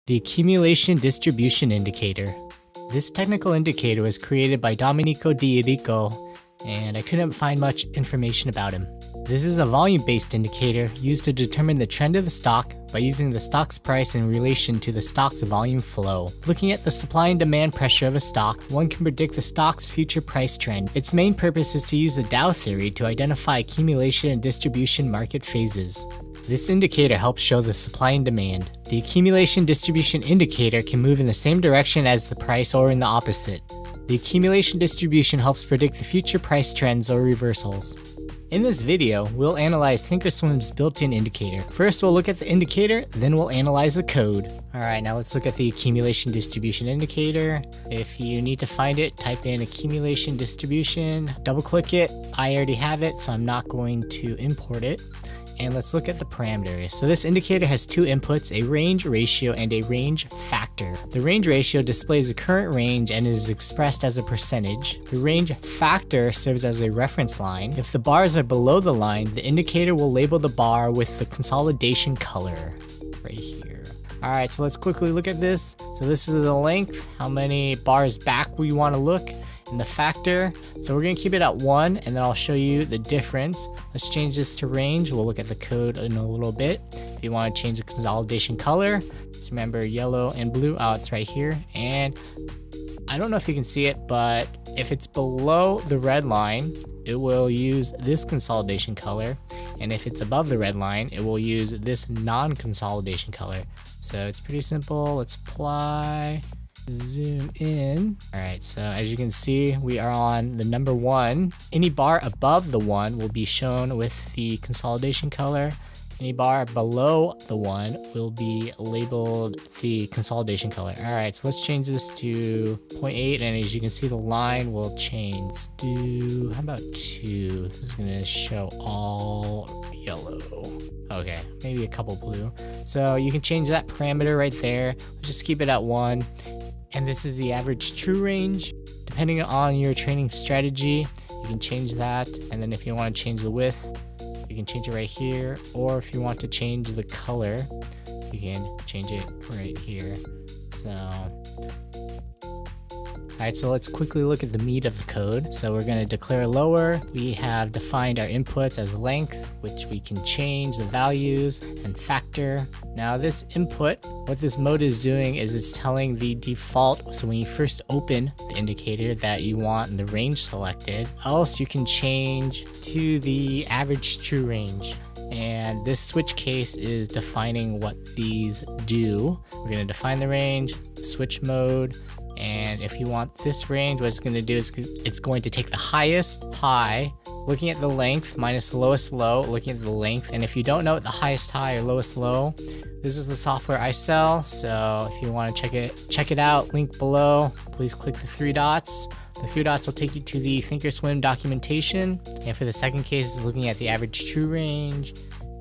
The Accumulation Distribution Indicator. This technical indicator was created by Domenico Di Rico, and I couldn't find much information about him. This is a volume-based indicator used to determine the trend of the stock by using the stock's price in relation to the stock's volume flow. Looking at the supply and demand pressure of a stock, one can predict the stock's future price trend. Its main purpose is to use the Dow theory to identify accumulation and distribution market phases. This indicator helps show the supply and demand. The accumulation distribution indicator can move in the same direction as the price or in the opposite. The accumulation distribution helps predict the future price trends or reversals. In this video, we'll analyze thinkorswim's built-in indicator. First, we'll look at the indicator, then we'll analyze the code. Alright, now let's look at the accumulation distribution indicator. If you need to find it, type in accumulation distribution, double-click it. I already have it, so I'm not going to import it. And let's look at the parameters. So this indicator has two inputs, a range ratio and a range factor. The range ratio displays the current range and is expressed as a percentage. The range factor serves as a reference line. If the bars are below the line, the indicator will label the bar with the consolidation color right here. Alright, so let's quickly look at this. So this is the length, how many bars back we want to look. And the factor, so we're going to keep it at 1, and then I'll show you the difference. Let's change this to range. We'll look at the code in a little bit. If you want to change the consolidation color, just remember yellow and blue. Oh, it's right here. And I don't know if you can see it, but if it's below the red line, it will use this consolidation color. And if it's above the red line, it will use this non-consolidation color. So it's pretty simple. Let's apply. Zoom in. Alright, so as you can see, we are on the number 1. Any bar above the 1 will be shown with the consolidation color. Any bar below the 1 will be labeled the consolidation color. Alright, so let's change this to 0.8, and as you can see, the line will change. Let's do, how about 2? This is going to show all yellow. Okay, maybe a couple blue. So you can change that parameter right there. Let's just keep it at 1. And this is the average true range. Depending on your training strategy, you can change that. And then if you want to change the width, you can change it right here. Or if you want to change the color, you can change it right here. So, alright, so let's quickly look at the meat of the code. So we're going to declare lower. We have defined our inputs as length, which we can change the values, and factor. Now this input, what this mode is doing is it's telling the default, so when you first open the indicator, that you want the range selected. Else you can change to the average true range. And this switch case is defining what these do. We're going to define the range, switch mode, and if you want this range, what it's going to do is it's going to take the highest high, looking at the length, minus the lowest low, looking at the length. And if you don't know what the highest high or lowest low, this is the software I sell. So if you want to check it out, link below. Please click the 3 dots. The 3 dots will take you to the thinkorswim documentation. And for the second case, is looking at the average true range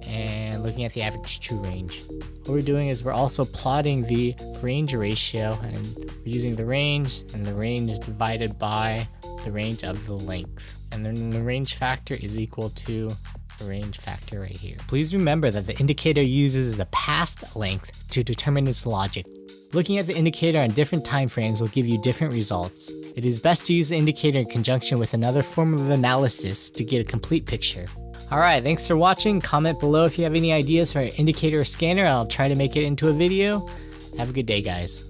and looking at the average true range. What we're doing is we're also plotting the range ratio, and we're using the range, and the range is divided by the range of the length. And then the range factor is equal to the range factor right here. Please remember that the indicator uses the past length to determine its logic. Looking at the indicator on different time frames will give you different results. It is best to use the indicator in conjunction with another form of analysis to get a complete picture. Alright, thanks for watching. Comment below if you have any ideas for an indicator or scanner, and I'll try to make it into a video. Have a good day, guys.